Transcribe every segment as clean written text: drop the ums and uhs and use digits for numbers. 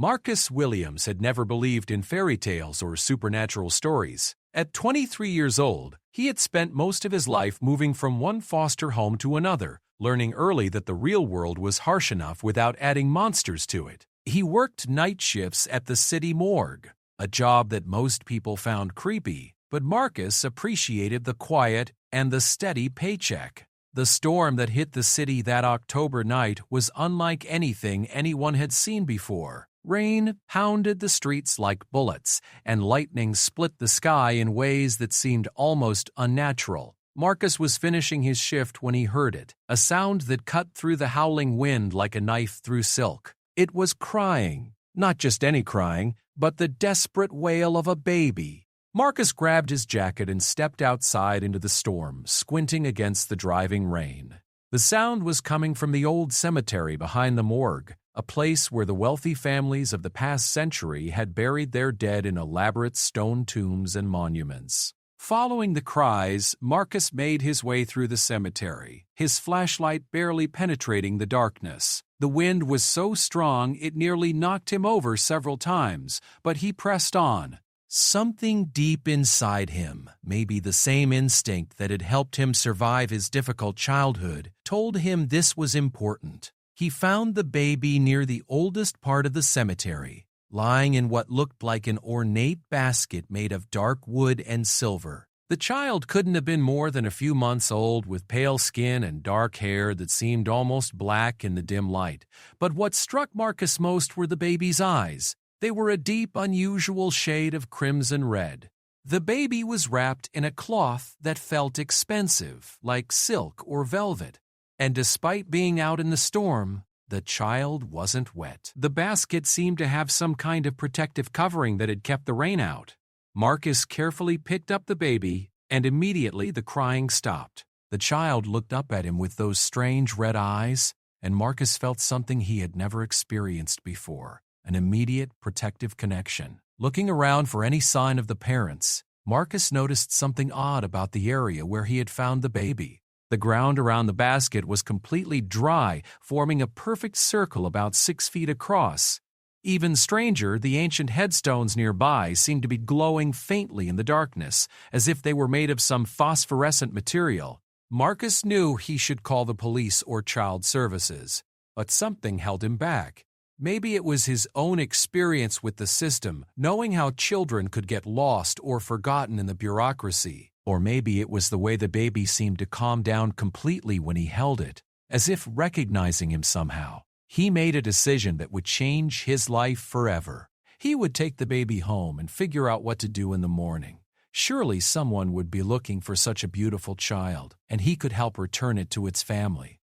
Marcus Williams had never believed in fairy tales or supernatural stories. At 23 years old, he had spent most of his life moving from one foster home to another, learning early that the real world was harsh enough without adding monsters to it. He worked night shifts at the city morgue, a job that most people found creepy, but Marcus appreciated the quiet and the steady paycheck. The storm that hit the city that October night was unlike anything anyone had seen before. Rain pounded the streets like bullets, and lightning split the sky in ways that seemed almost unnatural. Marcus was finishing his shift when he heard it, a sound that cut through the howling wind like a knife through silk. It was crying. Not just any crying, but the desperate wail of a baby. Marcus grabbed his jacket and stepped outside into the storm, squinting against the driving rain. The sound was coming from the old cemetery behind the morgue, a place where the wealthy families of the past century had buried their dead in elaborate stone tombs and monuments. Following the cries, Marcus made his way through the cemetery, his flashlight barely penetrating the darkness. The wind was so strong it nearly knocked him over several times, but he pressed on. Something deep inside him, maybe the same instinct that had helped him survive his difficult childhood, told him this was important. He found the baby near the oldest part of the cemetery, lying in what looked like an ornate basket made of dark wood and silver. The child couldn't have been more than a few months old, with pale skin and dark hair that seemed almost black in the dim light. But what struck Marcus most were the baby's eyes. They were a deep, unusual shade of crimson red. The baby was wrapped in a cloth that felt expensive, like silk or velvet. And despite being out in the storm, the child wasn't wet. The basket seemed to have some kind of protective covering that had kept the rain out. Marcus carefully picked up the baby, and immediately the crying stopped. The child looked up at him with those strange red eyes, and Marcus felt something he had never experienced before. An immediate protective connection. Looking around for any sign of the parents, Marcus noticed something odd about the area where he had found the baby. The ground around the basket was completely dry, forming a perfect circle about 6 feet across. Even stranger, the ancient headstones nearby seemed to be glowing faintly in the darkness, as if they were made of some phosphorescent material. Marcus knew he should call the police or child services, but something held him back. Maybe it was his own experience with the system, knowing how children could get lost or forgotten in the bureaucracy. Or maybe it was the way the baby seemed to calm down completely when he held it, as if recognizing him somehow. He made a decision that would change his life forever. He would take the baby home and figure out what to do in the morning. Surely someone would be looking for such a beautiful child, and he could help return it to its family.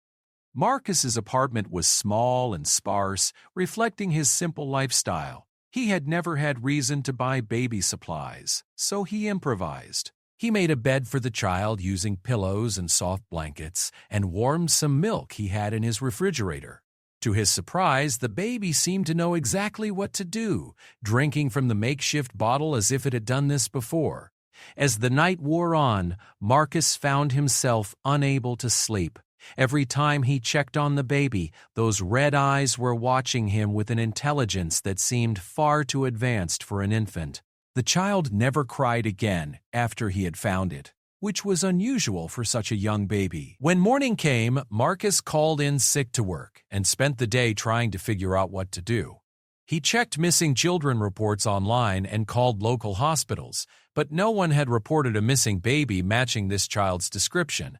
Marcus's apartment was small and sparse, reflecting his simple lifestyle. He had never had reason to buy baby supplies, so he improvised. He made a bed for the child using pillows and soft blankets, and warmed some milk he had in his refrigerator. To his surprise, the baby seemed to know exactly what to do, drinking from the makeshift bottle as if it had done this before. As the night wore on, Marcus found himself unable to sleep. Every time he checked on the baby, those red eyes were watching him with an intelligence that seemed far too advanced for an infant. The child never cried again after he had found it, which was unusual for such a young baby. When morning came, Marcus called in sick to work and spent the day trying to figure out what to do. He checked missing children reports online and called local hospitals, but no one had reported a missing baby matching this child's description.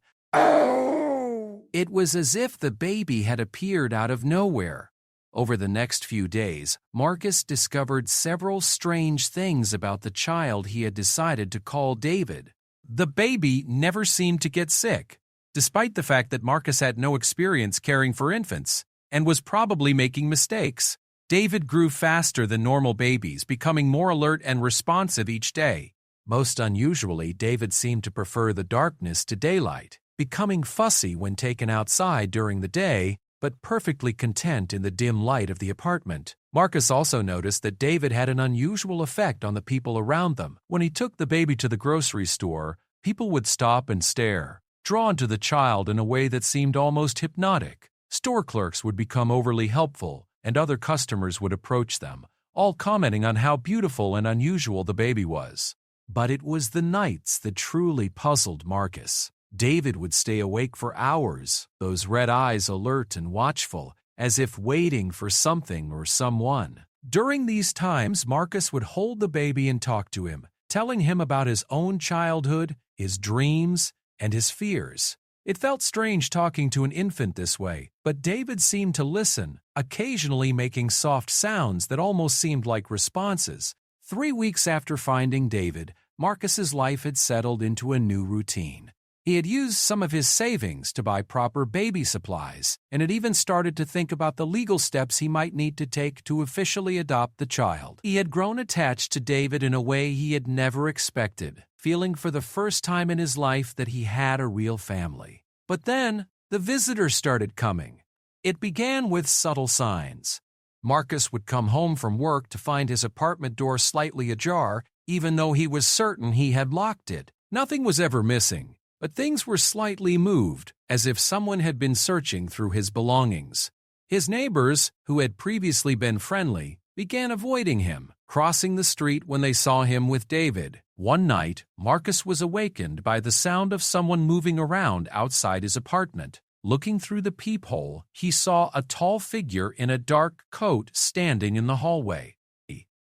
It was as if the baby had appeared out of nowhere. Over the next few days, Marcus discovered several strange things about the child he had decided to call David. The baby never seemed to get sick, despite the fact that Marcus had no experience caring for infants and was probably making mistakes. David grew faster than normal babies, becoming more alert and responsive each day. Most unusually, David seemed to prefer the darkness to daylight, becoming fussy when taken outside during the day, but perfectly content in the dim light of the apartment. Marcus also noticed that David had an unusual effect on the people around them. When he took the baby to the grocery store, people would stop and stare, drawn to the child in a way that seemed almost hypnotic. Store clerks would become overly helpful, and other customers would approach them, all commenting on how beautiful and unusual the baby was. But it was the nights that truly puzzled Marcus. David would stay awake for hours, those red eyes alert and watchful, as if waiting for something or someone. During these times, Marcus would hold the baby and talk to him, telling him about his own childhood, his dreams, and his fears. It felt strange talking to an infant this way, but David seemed to listen, occasionally making soft sounds that almost seemed like responses. 3 weeks after finding David, Marcus's life had settled into a new routine. He had used some of his savings to buy proper baby supplies, and had even started to think about the legal steps he might need to take to officially adopt the child. He had grown attached to David in a way he had never expected, feeling for the first time in his life that he had a real family. But then, the visitors started coming. It began with subtle signs. Marcus would come home from work to find his apartment door slightly ajar, even though he was certain he had locked it. Nothing was ever missing, but things were slightly moved, as if someone had been searching through his belongings. His neighbors, who had previously been friendly, began avoiding him, crossing the street when they saw him with David. One night, Marcus was awakened by the sound of someone moving around outside his apartment. Looking through the peephole, he saw a tall figure in a dark coat standing in the hallway.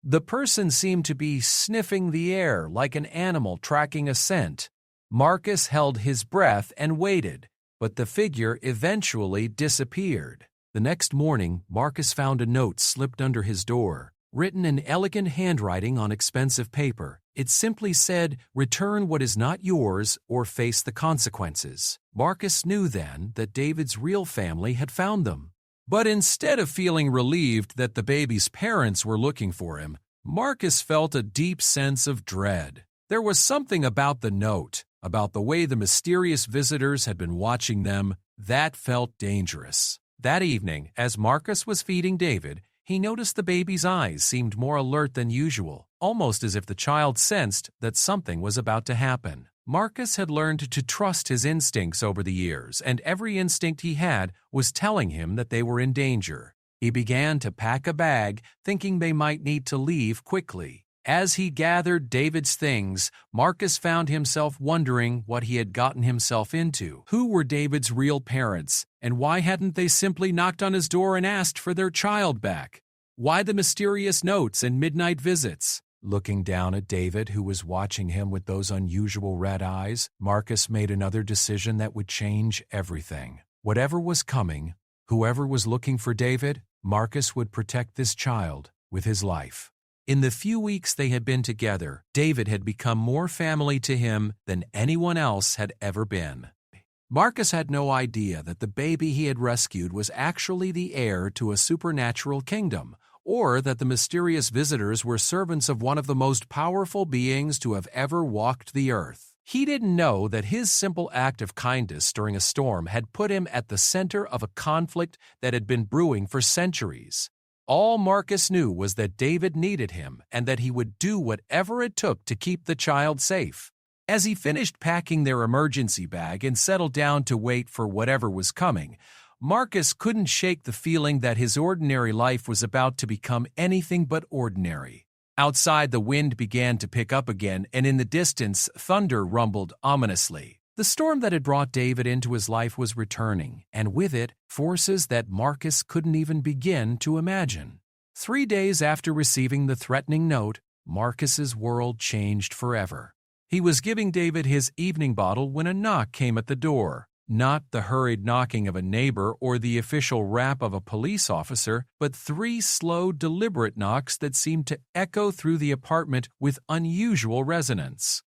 The person seemed to be sniffing the air like an animal tracking a scent. Marcus held his breath and waited, but the figure eventually disappeared. The next morning, Marcus found a note slipped under his door, written in elegant handwriting on expensive paper. It simply said, "Return what is not yours or face the consequences." Marcus knew then that David's real family had found them. But instead of feeling relieved that the baby's parents were looking for him, Marcus felt a deep sense of dread. There was something about the note, about the way the mysterious visitors had been watching them, that felt dangerous. That evening, as Marcus was feeding David, he noticed the baby's eyes seemed more alert than usual, almost as if the child sensed that something was about to happen. Marcus had learned to trust his instincts over the years, and every instinct he had was telling him that they were in danger. He began to pack a bag, thinking they might need to leave quickly. As he gathered David's things, Marcus found himself wondering what he had gotten himself into. Who were David's real parents, and why hadn't they simply knocked on his door and asked for their child back? Why the mysterious notes and midnight visits? Looking down at David, who was watching him with those unusual red eyes, Marcus made another decision that would change everything. Whatever was coming, whoever was looking for David, Marcus would protect this child with his life. In the few weeks they had been together, David had become more family to him than anyone else had ever been. Marcus had no idea that the baby he had rescued was actually the heir to a supernatural kingdom, or that the mysterious visitors were servants of one of the most powerful beings to have ever walked the earth. He didn't know that his simple act of kindness during a storm had put him at the center of a conflict that had been brewing for centuries. All Marcus knew was that David needed him and that he would do whatever it took to keep the child safe. As he finished packing their emergency bag and settled down to wait for whatever was coming, Marcus couldn't shake the feeling that his ordinary life was about to become anything but ordinary. Outside, the wind began to pick up again, and in the distance, thunder rumbled ominously. The storm that had brought David into his life was returning, and with it, forces that Marcus couldn't even begin to imagine. 3 days after receiving the threatening note, Marcus's world changed forever. He was giving David his evening bottle when a knock came at the door. Not the hurried knocking of a neighbor or the official rap of a police officer, but 3 slow, deliberate knocks that seemed to echo through the apartment with unusual resonance.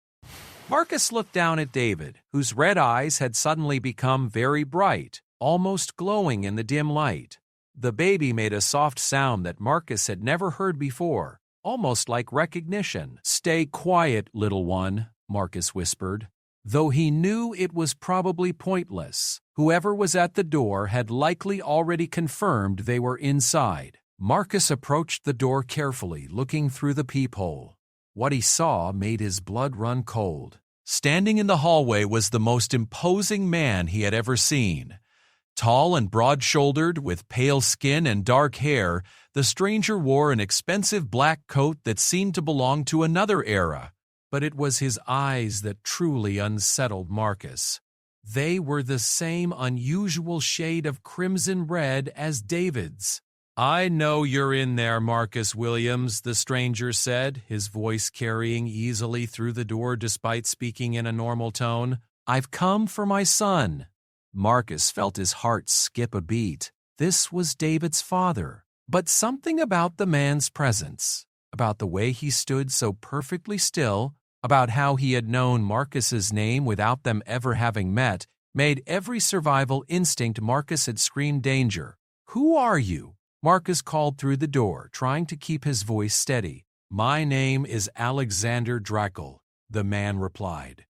Marcus looked down at David, whose red eyes had suddenly become very bright, almost glowing in the dim light. The baby made a soft sound that Marcus had never heard before, almost like recognition. "Stay quiet, little one," Marcus whispered. Though he knew it was probably pointless, whoever was at the door had likely already confirmed they were inside. Marcus approached the door carefully, looking through the peephole. What he saw made his blood run cold. Standing in the hallway was the most imposing man he had ever seen. Tall and broad-shouldered, with pale skin and dark hair, the stranger wore an expensive black coat that seemed to belong to another era. But it was his eyes that truly unsettled Marcus. They were the same unusual shade of crimson red as David's. "I know you're in there, Marcus Williams," the stranger said, his voice carrying easily through the door despite speaking in a normal tone. "I've come for my son." Marcus felt his heart skip a beat. This was David's father. But something about the man's presence, about the way he stood so perfectly still, about how he had known Marcus's name without them ever having met, made every survival instinct Marcus had screamed danger. "Who are you?" Marcus called through the door, trying to keep his voice steady. "My name is Alexander Drackle," the man replied.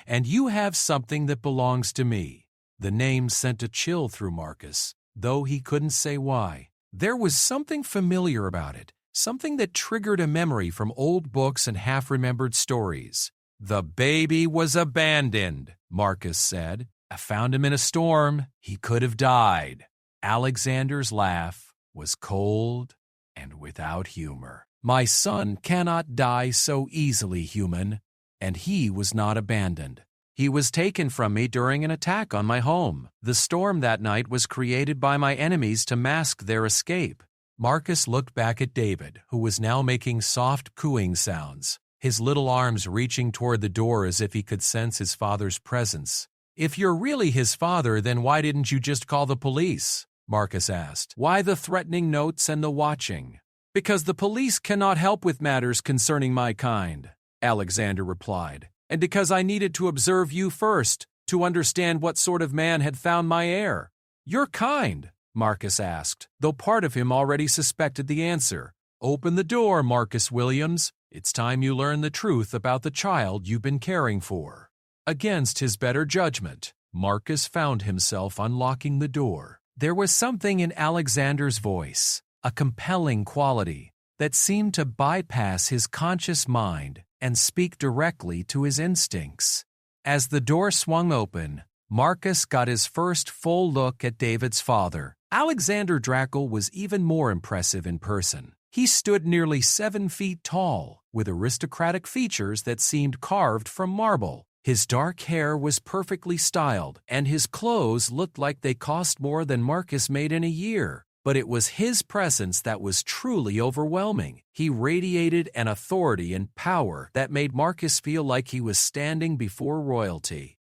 "And you have something that belongs to me." The name sent a chill through Marcus, though he couldn't say why. There was something familiar about it, something that triggered a memory from old books and half-remembered stories. "The baby was abandoned," Marcus said. "I found him in a storm. He could have died." Alexander's laugh was cold and without humor. "My son cannot die so easily, human. And he was not abandoned. He was taken from me during an attack on my home. The storm that night was created by my enemies to mask their escape." Marcus looked back at David, who was now making soft cooing sounds, his little arms reaching toward the door as if he could sense his father's presence. "If you're really his father, then why didn't you just call the police?" Marcus asked. "Why the threatening notes and the watching?" "Because the police cannot help with matters concerning my kind," Alexander replied. "And because I needed to observe you first, to understand what sort of man had found my heir." "Your kind?" Marcus asked, though part of him already suspected the answer. "Open the door, Marcus Williams. It's time you learn the truth about the child you've been caring for." Against his better judgment, Marcus found himself unlocking the door. There was something in Alexander's voice, a compelling quality, that seemed to bypass his conscious mind and speak directly to his instincts. As the door swung open, Marcus got his first full look at David's father. Alexander Drackle was even more impressive in person. He stood nearly 7 feet tall, with aristocratic features that seemed carved from marble. His dark hair was perfectly styled, and his clothes looked like they cost more than Marcus made in a year. But it was his presence that was truly overwhelming. He radiated an authority and power that made Marcus feel like he was standing before royalty.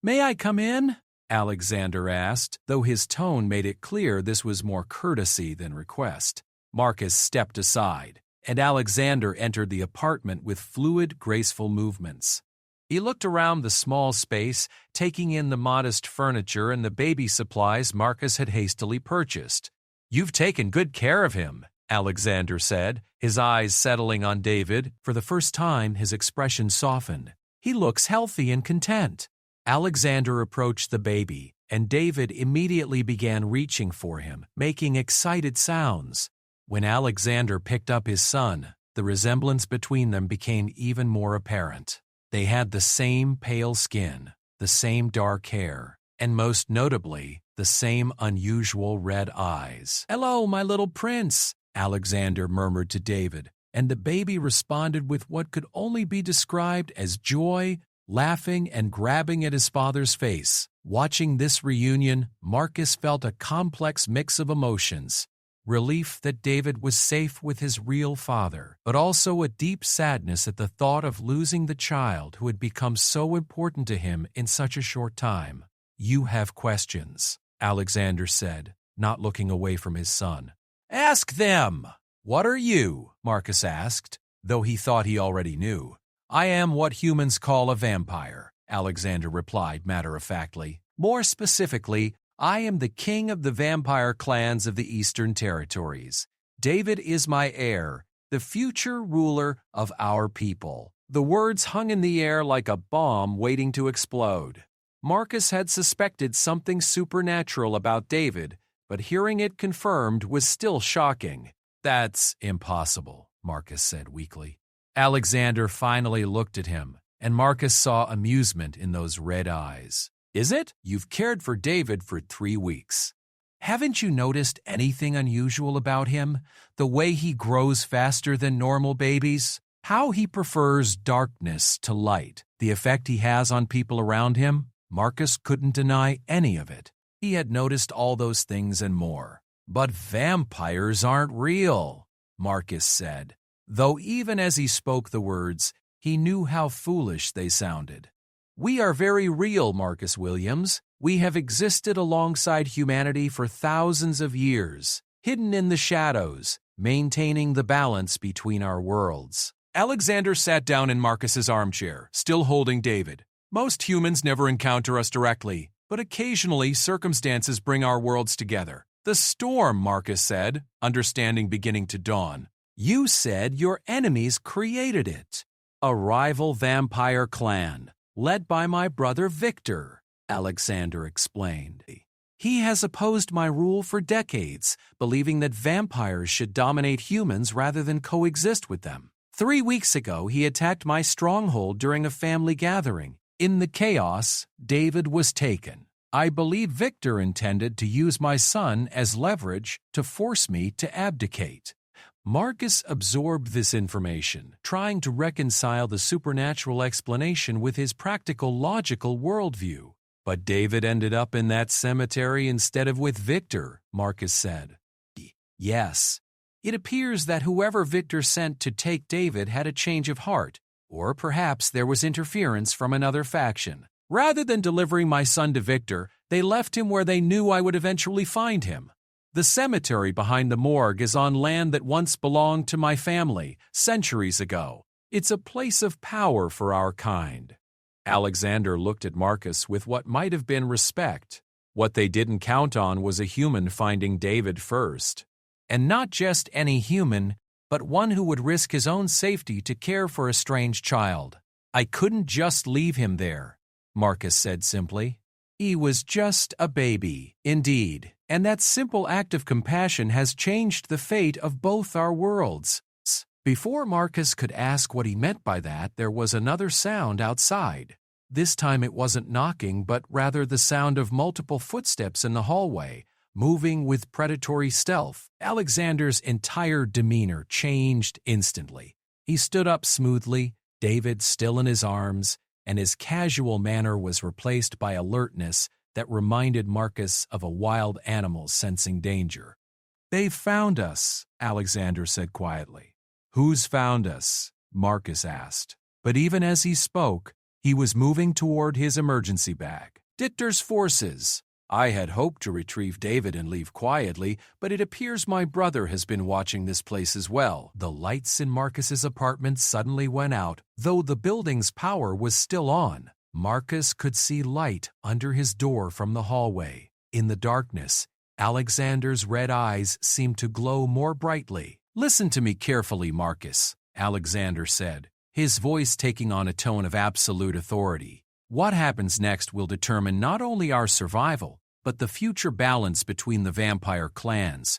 "May I come in?" Alexander asked, though his tone made it clear this was more courtesy than request. Marcus stepped aside, and Alexander entered the apartment with fluid, graceful movements. He looked around the small space, taking in the modest furniture and the baby supplies Marcus had hastily purchased. "You've taken good care of him," Alexander said, his eyes settling on David. For the first time, his expression softened. "He looks healthy and content." Alexander approached the baby, and David immediately began reaching for him, making excited sounds. When Alexander picked up his son, the resemblance between them became even more apparent. They had the same pale skin, the same dark hair, and most notably, the same unusual red eyes. "Hello, my little prince," Alexander murmured to David, and the baby responded with what could only be described as joy, laughing and grabbing at his father's face. Watching this reunion, Marcus felt a complex mix of emotions. Relief that David was safe with his real father, but also a deep sadness at the thought of losing the child who had become so important to him in such a short time. "You have questions," Alexander said, not looking away from his son. "Ask them!" "What are you?" Marcus asked, though he thought he already knew. "I am what humans call a vampire," Alexander replied matter-of-factly. "More specifically, I am the king of the vampire clans of the Eastern Territories. David is my heir, the future ruler of our people." The words hung in the air like a bomb waiting to explode. Marcus had suspected something supernatural about David, but hearing it confirmed was still shocking. "That's impossible," Marcus said weakly. Alexander finally looked at him, and Marcus saw amusement in those red eyes. Is it? You've cared for David for 3 weeks. Haven't you noticed anything unusual about him? The way he grows faster than normal babies? How he prefers darkness to light? The effect he has on people around him? Marcus couldn't deny any of it. He had noticed all those things and more. But vampires aren't real, Marcus said, though even as he spoke the words, he knew how foolish they sounded. We are very real, Marcus Williams. We have existed alongside humanity for thousands of years, hidden in the shadows, maintaining the balance between our worlds. Alexander sat down in Marcus's armchair, still holding David. Most humans never encounter us directly, but occasionally circumstances bring our worlds together. The storm, Marcus said, understanding beginning to dawn. You said your enemies created it. A rival vampire clan, led by my brother Victor, Alexander explained. He has opposed my rule for decades, believing that vampires should dominate humans rather than coexist with them. 3 weeks ago, he attacked my stronghold during a family gathering. In the chaos, David was taken. I believe Victor intended to use my son as leverage to force me to abdicate. Marcus absorbed this information, trying to reconcile the supernatural explanation with his practical, logical worldview. But David ended up in that cemetery instead of with Victor, Marcus said. Yes. It appears that whoever Victor sent to take David had a change of heart, or perhaps there was interference from another faction. Rather than delivering my son to Victor, they left him where they knew I would eventually find him. The cemetery behind the morgue is on land that once belonged to my family, centuries ago. It's a place of power for our kind. Alexander looked at Marcus with what might have been respect. What they didn't count on was a human finding David first. And not just any human, but one who would risk his own safety to care for a strange child. I couldn't just leave him there, Marcus said simply. He was just a baby, indeed, and that simple act of compassion has changed the fate of both our worlds. Before Marcus could ask what he meant by that, there was another sound outside. This time it wasn't knocking, but rather the sound of multiple footsteps in the hallway, moving with predatory stealth. Alexander's entire demeanor changed instantly. He stood up smoothly, David still in his arms, and his casual manner was replaced by alertness that reminded Marcus of a wild animal sensing danger. "They've found us," Alexander said quietly. "Who's found us?" Marcus asked. But even as he spoke, he was moving toward his emergency bag. "Ditter's forces. I had hoped to retrieve David and leave quietly, but it appears my brother has been watching this place as well." The lights in Marcus's apartment suddenly went out, though the building's power was still on. Marcus could see light under his door from the hallway. In the darkness, Alexander's red eyes seemed to glow more brightly. "Listen to me carefully, Marcus," Alexander said, his voice taking on a tone of absolute authority. "What happens next will determine not only our survival, but the future balance between the vampire clans.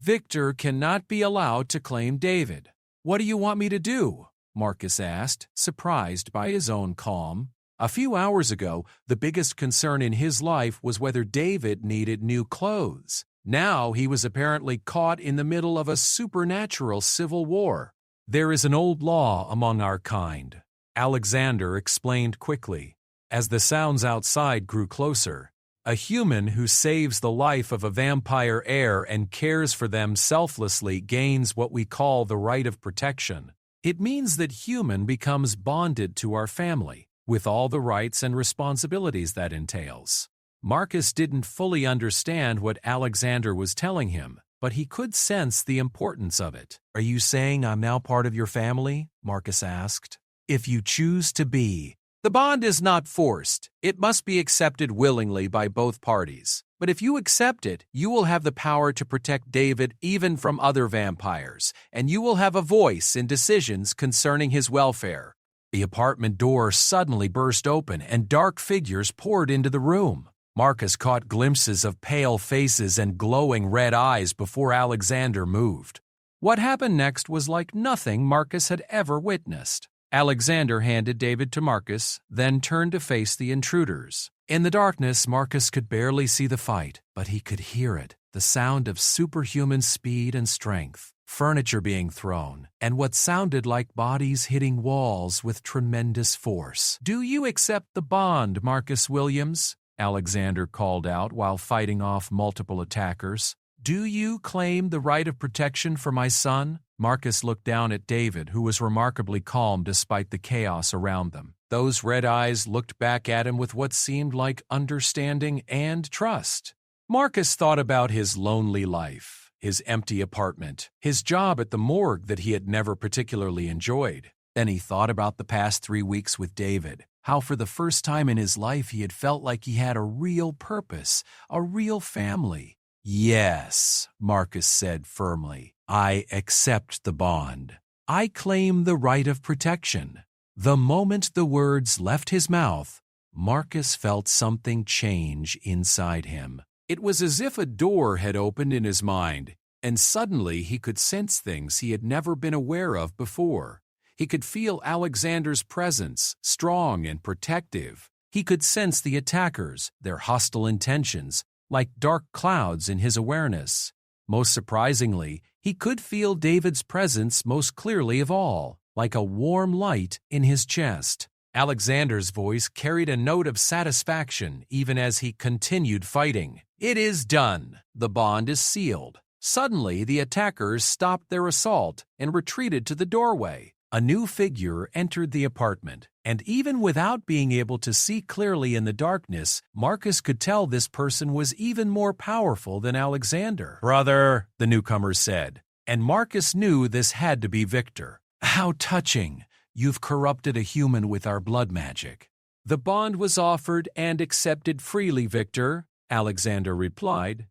Victor cannot be allowed to claim David." "What do you want me to do?" Marcus asked, surprised by his own calm. A few hours ago, the biggest concern in his life was whether David needed new clothes. Now he was apparently caught in the middle of a supernatural civil war. "There is an old law among our kind," Alexander explained quickly. As the sounds outside grew closer, "A human who saves the life of a vampire heir and cares for them selflessly gains what we call the right of protection. It means that human becomes bonded to our family, with all the rights and responsibilities that entails." Marcus didn't fully understand what Alexander was telling him, but he could sense the importance of it. "Are you saying I'm now part of your family?" Marcus asked. "If you choose to be. The bond is not forced. It must be accepted willingly by both parties. But if you accept it, you will have the power to protect David even from other vampires, and you will have a voice in decisions concerning his welfare." The apartment door suddenly burst open and dark figures poured into the room. Marcus caught glimpses of pale faces and glowing red eyes before Alexander moved. What happened next was like nothing Marcus had ever witnessed. Alexander handed David to Marcus, then turned to face the intruders. In the darkness, Marcus could barely see the fight, but he could hear it, the sound of superhuman speed and strength, furniture being thrown, and what sounded like bodies hitting walls with tremendous force. "Do you accept the bond, Marcus Williams?" Alexander called out while fighting off multiple attackers. "Do you claim the right of protection for my son?" Marcus looked down at David, who was remarkably calm despite the chaos around them. Those red eyes looked back at him with what seemed like understanding and trust. Marcus thought about his lonely life, his empty apartment, his job at the morgue that he had never particularly enjoyed. Then he thought about the past 3 weeks with David, how for the first time in his life he had felt like he had a real purpose, a real family. "Yes," Marcus said firmly, "I accept the bond. I claim the right of protection." The moment the words left his mouth, Marcus felt something change inside him. It was as if a door had opened in his mind, and suddenly he could sense things he had never been aware of before. He could feel Alexander's presence, strong and protective. He could sense the attackers, their hostile intentions, like dark clouds in his awareness. Most surprisingly, he could feel David's presence most clearly of all, like a warm light in his chest. Alexander's voice carried a note of satisfaction even as he continued fighting. "It is done. The bond is sealed." Suddenly, the attackers stopped their assault and retreated to the doorway. A new figure entered the apartment, and even without being able to see clearly in the darkness, Marcus could tell this person was even more powerful than Alexander. "Brother," the newcomer said, and Marcus knew this had to be Victor. "How touching! You've corrupted a human with our blood magic." "The bond was offered and accepted freely, Victor," Alexander replied.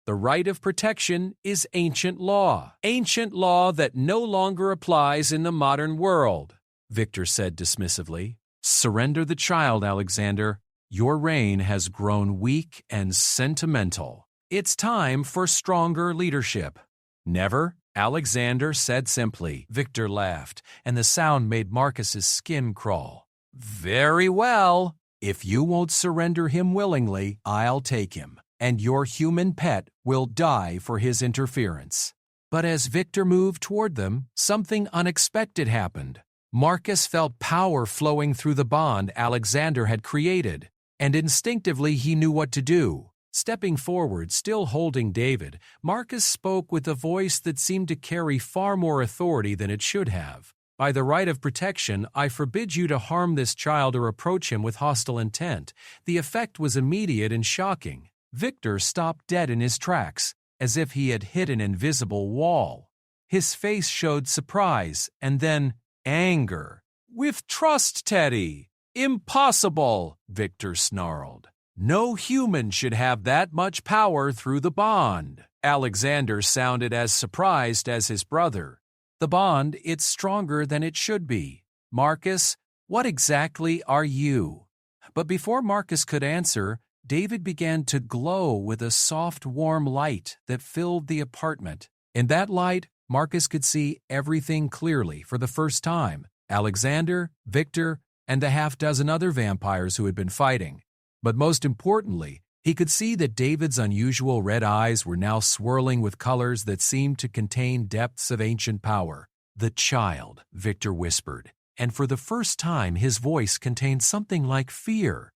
"The right of protection is ancient law that no longer applies in the modern world," Victor said dismissively. "Surrender the child, Alexander. Your reign has grown weak and sentimental. It's time for stronger leadership." "Never," Alexander said simply. Victor laughed, and the sound made Marcus's skin crawl. "Very well. If you won't surrender him willingly, I'll take him, and your human pet will die for his interference." But as Victor moved toward them, something unexpected happened. Marcus felt power flowing through the bond Alexander had created, and instinctively he knew what to do. Stepping forward, still holding David, Marcus spoke with a voice that seemed to carry far more authority than it should have. "By the right of protection, I forbid you to harm this child or approach him with hostile intent." The effect was immediate and shocking. Victor stopped dead in his tracks, as if he had hit an invisible wall. His face showed surprise and then anger. "With trust, Teddy! Impossible!" Victor snarled. "No human should have that much power through the bond." Alexander sounded as surprised as his brother. "The bond, it's stronger than it should be. Marcus, what exactly are you?" But before Marcus could answer, David began to glow with a soft, warm light that filled the apartment. In that light, Marcus could see everything clearly for the first time: Alexander, Victor, and the half-dozen other vampires who had been fighting. But most importantly, he could see that David's unusual red eyes were now swirling with colors that seemed to contain depths of ancient power. "The child," Victor whispered, and for the first time his voice contained something like fear.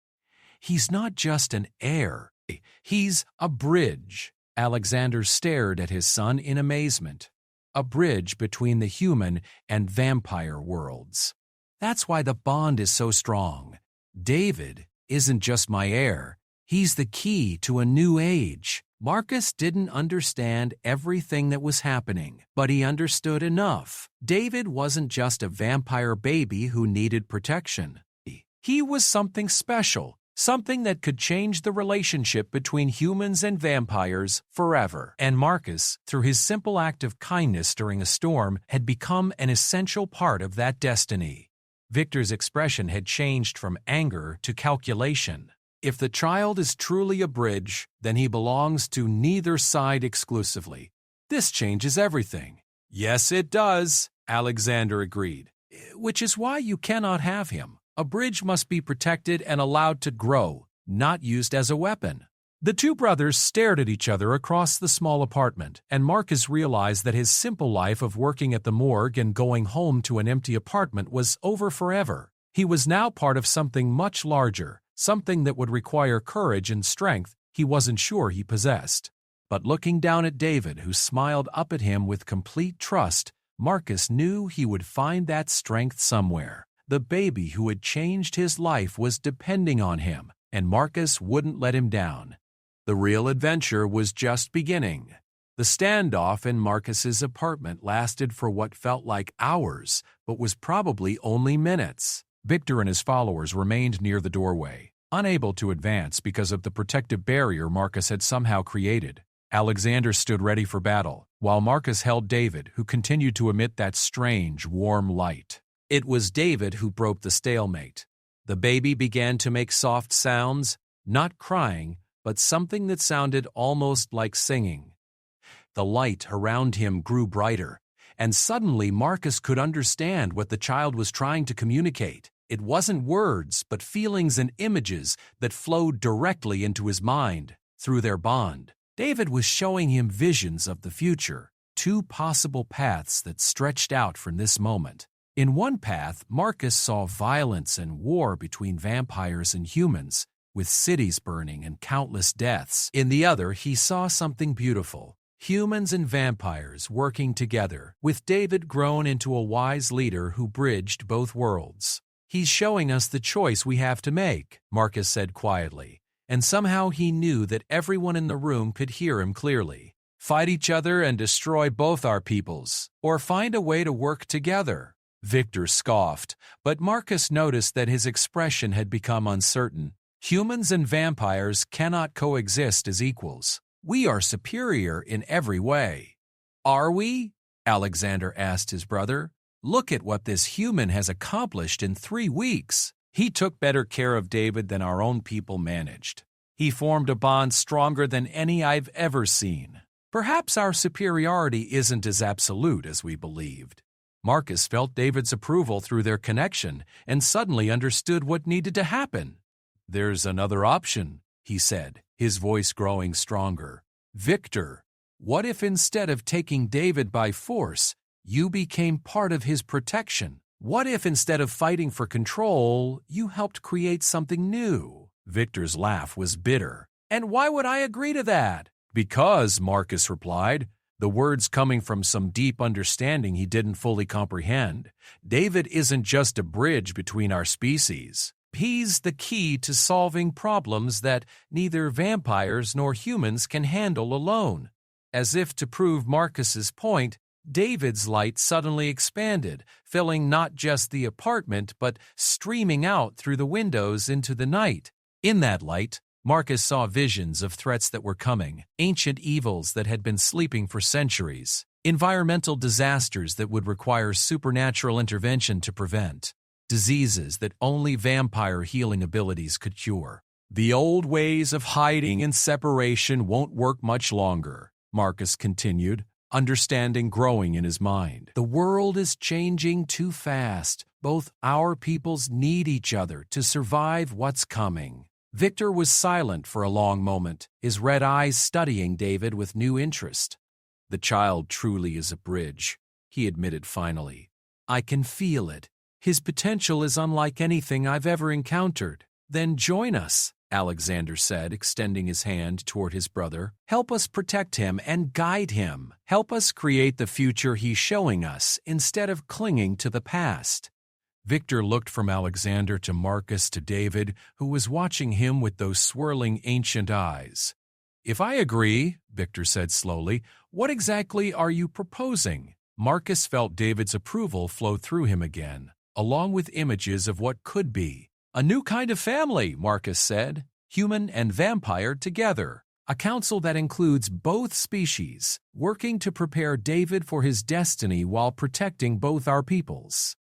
"He's not just an heir. He's a bridge." Alexander stared at his son in amazement. "A bridge between the human and vampire worlds. That's why the bond is so strong. David isn't just my heir. He's the key to a new age." Marcus didn't understand everything that was happening, but he understood enough. David wasn't just a vampire baby who needed protection. He was something special, something that could change the relationship between humans and vampires forever. And Marcus, through his simple act of kindness during a storm, had become an essential part of that destiny. Victor's expression had changed from anger to calculation. If the child is truly a bridge, then he belongs to neither side exclusively. This changes everything. "Yes, it does," Alexander agreed. which is why you cannot have him. A bridge must be protected and allowed to grow, not used as a weapon." The two brothers stared at each other across the small apartment, and Marcus realized that his simple life of working at the morgue and going home to an empty apartment was over forever. He was now part of something much larger, something that would require courage and strength he wasn't sure he possessed. But looking down at David, who smiled up at him with complete trust, Marcus knew he would find that strength somewhere. The baby who had changed his life was depending on him, and Marcus wouldn't let him down. The real adventure was just beginning. The standoff in Marcus's apartment lasted for what felt like hours, but was probably only minutes. Victor and his followers remained near the doorway, unable to advance because of the protective barrier Marcus had somehow created. Alexander stood ready for battle, while Marcus held David, who continued to emit that strange, warm light. It was David who broke the stalemate. The baby began to make soft sounds, not crying, but something that sounded almost like singing. The light around him grew brighter, and suddenly Marcus could understand what the child was trying to communicate. It wasn't words, but feelings and images that flowed directly into his mind through their bond. David was showing him visions of the future, two possible paths that stretched out from this moment. In one path, Marcus saw violence and war between vampires and humans, with cities burning and countless deaths. In the other, he saw something beautiful, humans and vampires working together, with David grown into a wise leader who bridged both worlds. "He's showing us the choice we have to make," Marcus said quietly, and somehow he knew that everyone in the room could hear him clearly. "Fight each other and destroy both our peoples, or find a way to work together." Victor scoffed, but Marcus noticed that his expression had become uncertain. "Humans and vampires cannot coexist as equals. We are superior in every way." "Are we?" Alexander asked his brother. "Look at what this human has accomplished in 3 weeks. He took better care of David than our own people managed. He formed a bond stronger than any I've ever seen. Perhaps our superiority isn't as absolute as we believed." Marcus felt David's approval through their connection and suddenly understood what needed to happen. "There's another option," he said, his voice growing stronger. "Victor, what if instead of taking David by force, you became part of his protection? What if instead of fighting for control, you helped create something new?" Victor's laugh was bitter. "And why would I agree to that?" "Because," Marcus replied, the words coming from some deep understanding he didn't fully comprehend, "David isn't just a bridge between our species. He's the key to solving problems that neither vampires nor humans can handle alone." As if to prove Marcus's point, David's light suddenly expanded, filling not just the apartment but streaming out through the windows into the night. In that light, Marcus saw visions of threats that were coming, ancient evils that had been sleeping for centuries, environmental disasters that would require supernatural intervention to prevent, diseases that only vampire healing abilities could cure. "The old ways of hiding and separation won't work much longer," Marcus continued, understanding growing in his mind. "The world is changing too fast. Both our peoples need each other to survive what's coming." Victor was silent for a long moment, his red eyes studying David with new interest. "The child truly is a bridge," he admitted finally. "I can feel it. His potential is unlike anything I've ever encountered." "Then join us," Alexander said, extending his hand toward his brother. "Help us protect him and guide him. Help us create the future he's showing us instead of clinging to the past." Victor looked from Alexander to Marcus to David, who was watching him with those swirling ancient eyes. "If I agree," Victor said slowly, "what exactly are you proposing?" Marcus felt David's approval flow through him again, along with images of what could be. "A new kind of family," Marcus said, "human and vampire together. A council that includes both species, working to prepare David for his destiny while protecting both our peoples."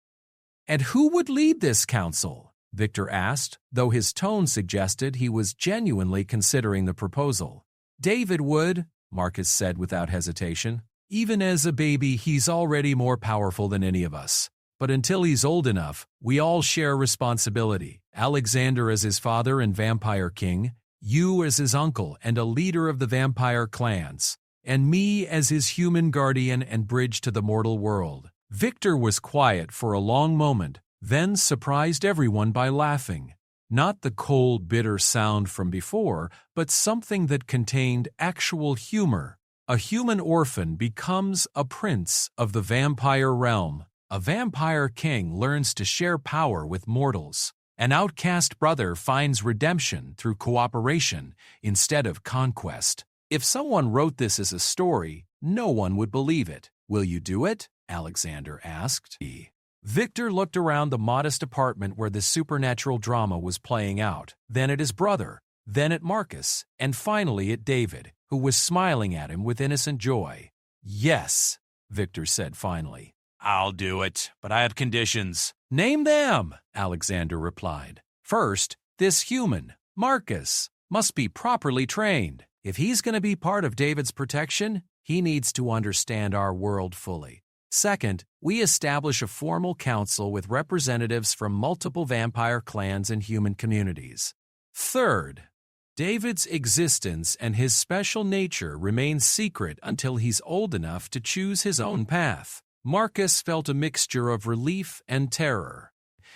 "And who would lead this council?" Victor asked, though his tone suggested he was genuinely considering the proposal. "David would," Marcus said without hesitation. "Even as a baby, he's already more powerful than any of us. but until he's old enough, we all share responsibility. Alexander as his father and vampire king, you as his uncle and a leader of the vampire clans, and me as his human guardian and bridge to the mortal world." Victor was quiet for a long moment, then surprised everyone by laughing. Not the cold, bitter sound from before, but something that contained actual humor. A human orphan becomes a prince of the vampire realm. A vampire king learns to share power with mortals. An outcast brother finds redemption through cooperation instead of conquest. If someone wrote this as a story, no one would believe it. "Will you do it?" Alexander asked. Victor looked around the modest apartment where the supernatural drama was playing out, then at his brother, then at Marcus, and finally at David, who was smiling at him with innocent joy. "Yes," Victor said finally. "I'll do it, but I have conditions." "Name them," Alexander replied. "First, this human, Marcus, must be properly trained. If he's going to be part of David's protection, he needs to understand our world fully. Second, we establish a formal council with representatives from multiple vampire clans and human communities. Third, David's existence and his special nature remain secret until he's old enough to choose his own path." Marcus felt a mixture of relief and terror.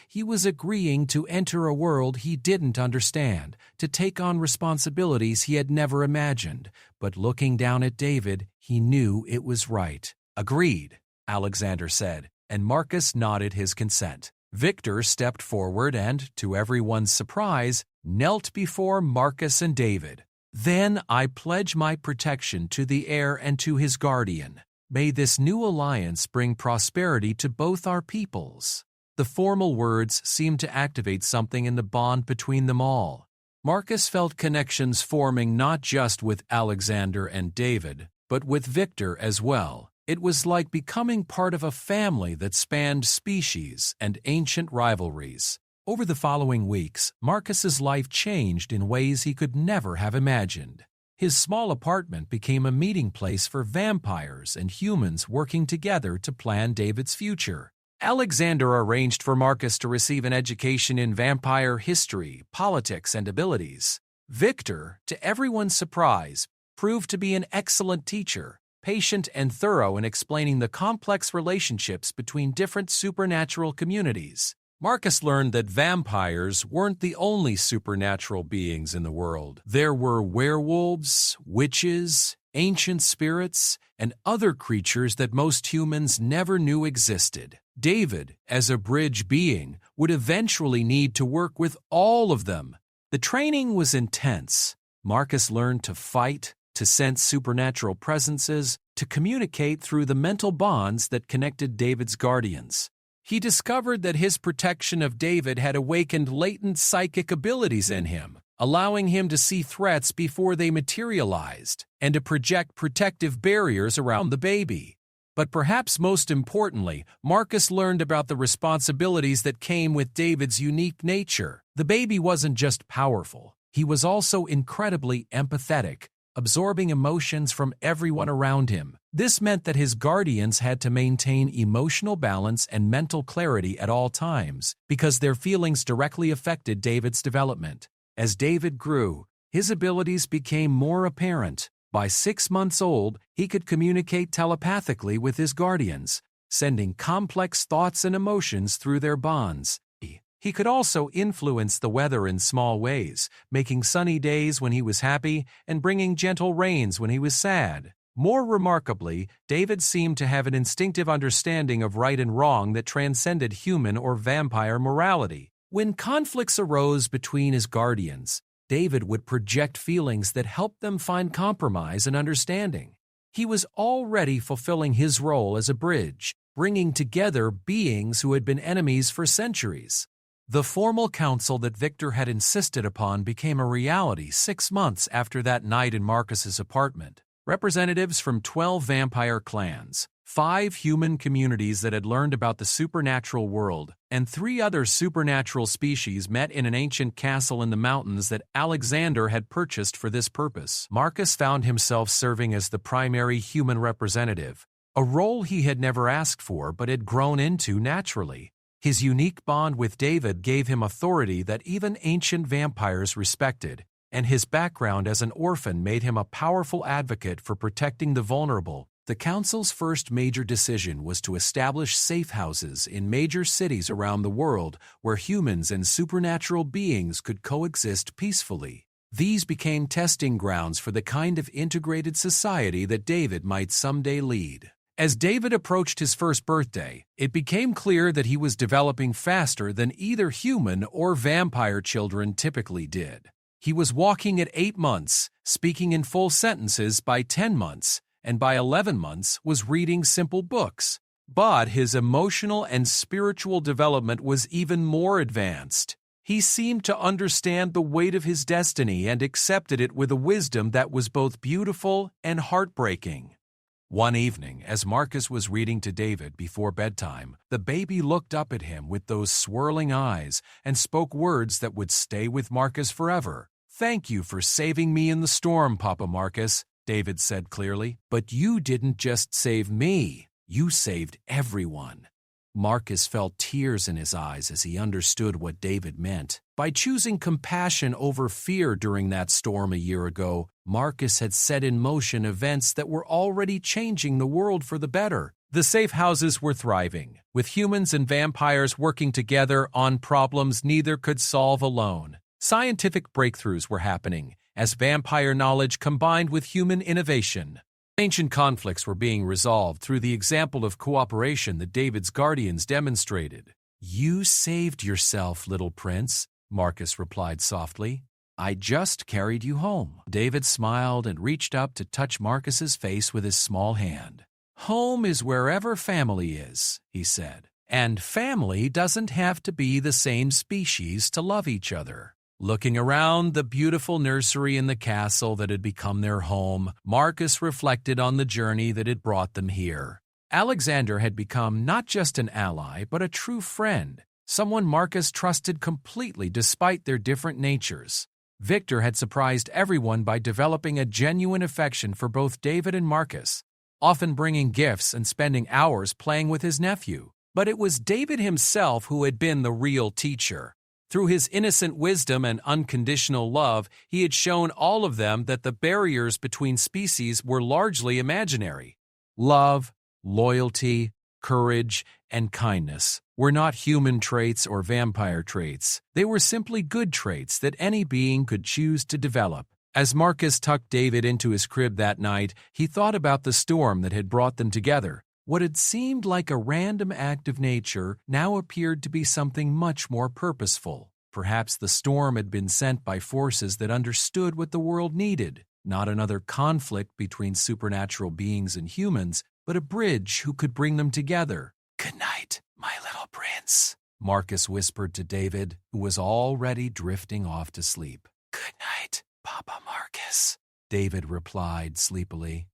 He was agreeing to enter a world he didn't understand, to take on responsibilities he had never imagined, but looking down at David, he knew it was right. "Agreed," Alexander said, and Marcus nodded his consent. Victor stepped forward and, to everyone's surprise, knelt before Marcus and David. "Then I pledge my protection to the heir and to his guardian. May this new alliance bring prosperity to both our peoples." The formal words seemed to activate something in the bond between them all. Marcus felt connections forming not just with Alexander and David, but with Victor as well. It was like becoming part of a family that spanned species and ancient rivalries. Over the following weeks, Marcus's life changed in ways he could never have imagined. His small apartment became a meeting place for vampires and humans working together to plan David's future. Alexander arranged for Marcus to receive an education in vampire history, politics, and abilities. Victor, to everyone's surprise, proved to be an excellent teacher, patient and thorough in explaining the complex relationships between different supernatural communities. Marcus learned that vampires weren't the only supernatural beings in the world. There were werewolves, witches, ancient spirits, and other creatures that most humans never knew existed. David, as a bridge being, would eventually need to work with all of them. The training was intense. Marcus learned to fight, to sense supernatural presences, to communicate through the mental bonds that connected David's guardians. He discovered that his protection of David had awakened latent psychic abilities in him, allowing him to see threats before they materialized and to project protective barriers around the baby. But perhaps most importantly, Marcus learned about the responsibilities that came with David's unique nature. The baby wasn't just powerful, he was also incredibly empathetic, absorbing emotions from everyone around him. This meant that his guardians had to maintain emotional balance and mental clarity at all times, because their feelings directly affected David's development. As David grew, his abilities became more apparent. By 6 months old, he could communicate telepathically with his guardians, sending complex thoughts and emotions through their bonds. He could also influence the weather in small ways, making sunny days when he was happy and bringing gentle rains when he was sad. More remarkably, David seemed to have an instinctive understanding of right and wrong that transcended human or vampire morality. When conflicts arose between his guardians, David would project feelings that helped them find compromise and understanding. He was already fulfilling his role as a bridge, bringing together beings who had been enemies for centuries. The formal council that Victor had insisted upon became a reality 6 months after that night in Marcus's apartment. Representatives from 12 vampire clans, 5 human communities that had learned about the supernatural world, and 3 other supernatural species met in an ancient castle in the mountains that Alexander had purchased for this purpose. Marcus found himself serving as the primary human representative, a role he had never asked for but had grown into naturally. His unique bond with David gave him authority that even ancient vampires respected, and his background as an orphan made him a powerful advocate for protecting the vulnerable. The council's first major decision was to establish safe houses in major cities around the world where humans and supernatural beings could coexist peacefully. These became testing grounds for the kind of integrated society that David might someday lead. As David approached his first birthday, it became clear that he was developing faster than either human or vampire children typically did. He was walking at 8 months, speaking in full sentences by 10 months, and by 11 months was reading simple books. But his emotional and spiritual development was even more advanced. He seemed to understand the weight of his destiny and accepted it with a wisdom that was both beautiful and heartbreaking. One evening, as Marcus was reading to David before bedtime, the baby looked up at him with those swirling eyes and spoke words that would stay with Marcus forever. "Thank you for saving me in the storm, Papa Marcus," David said clearly. "But you didn't just save me, you saved everyone." Marcus felt tears in his eyes as he understood what David meant. By choosing compassion over fear during that storm a year ago, Marcus had set in motion events that were already changing the world for the better. The safe houses were thriving, with humans and vampires working together on problems neither could solve alone. Scientific breakthroughs were happening as vampire knowledge combined with human innovation. Ancient conflicts were being resolved through the example of cooperation that David's guardians demonstrated. "You saved yourself, little prince," Marcus replied softly. "I just carried you home." David smiled and reached up to touch Marcus's face with his small hand. "Home is wherever family is," he said. "And family doesn't have to be the same species to love each other." Looking around the beautiful nursery in the castle that had become their home, Marcus reflected on the journey that had brought them here. Alexander had become not just an ally, but a true friend, someone Marcus trusted completely despite their different natures. Victor had surprised everyone by developing a genuine affection for both David and Marcus, often bringing gifts and spending hours playing with his nephew. But it was David himself who had been the real teacher. Through his innocent wisdom and unconditional love, he had shown all of them that the barriers between species were largely imaginary. Love, loyalty, courage, and kindness were not human traits or vampire traits. They were simply good traits that any being could choose to develop. As Marcus tucked David into his crib that night, he thought about the storm that had brought them together. What had seemed like a random act of nature now appeared to be something much more purposeful. Perhaps the storm had been sent by forces that understood what the world needed, not another conflict between supernatural beings and humans, but a bridge who could bring them together. "Good night, my little prince," Marcus whispered to David, who was already drifting off to sleep. "Good night, Papa Marcus," David replied sleepily.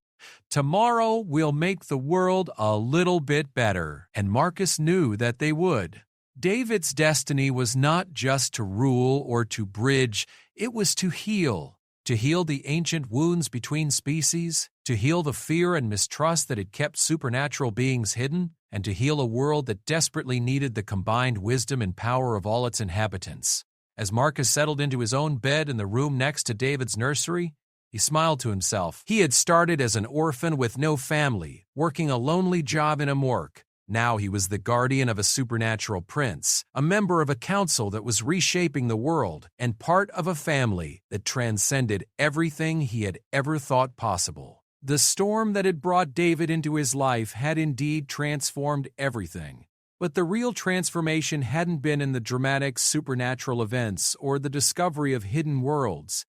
"Tomorrow we'll make the world a little bit better," and Marcus knew that they would. David's destiny was not just to rule or to bridge, it was to heal the ancient wounds between species, to heal the fear and mistrust that had kept supernatural beings hidden, and to heal a world that desperately needed the combined wisdom and power of all its inhabitants. As Marcus settled into his own bed in the room next to David's nursery, he smiled to himself. He had started as an orphan with no family, working a lonely job in a morgue. Now he was the guardian of a supernatural prince, a member of a council that was reshaping the world, and part of a family that transcended everything he had ever thought possible. The storm that had brought David into his life had indeed transformed everything. But the real transformation hadn't been in the dramatic supernatural events or the discovery of hidden worlds.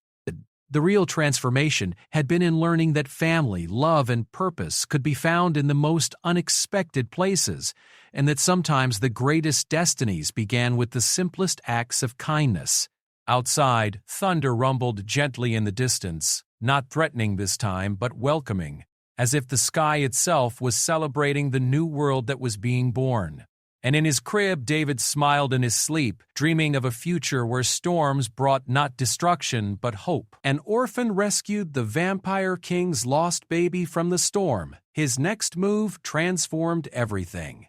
The real transformation had been in learning that family, love, and purpose could be found in the most unexpected places, and that sometimes the greatest destinies began with the simplest acts of kindness. Outside, thunder rumbled gently in the distance, not threatening this time, but welcoming, as if the sky itself was celebrating the new world that was being born. And in his crib, David smiled in his sleep, dreaming of a future where storms brought not destruction but hope. An orphan rescued the vampire king's lost baby from the storm. His next move transformed everything.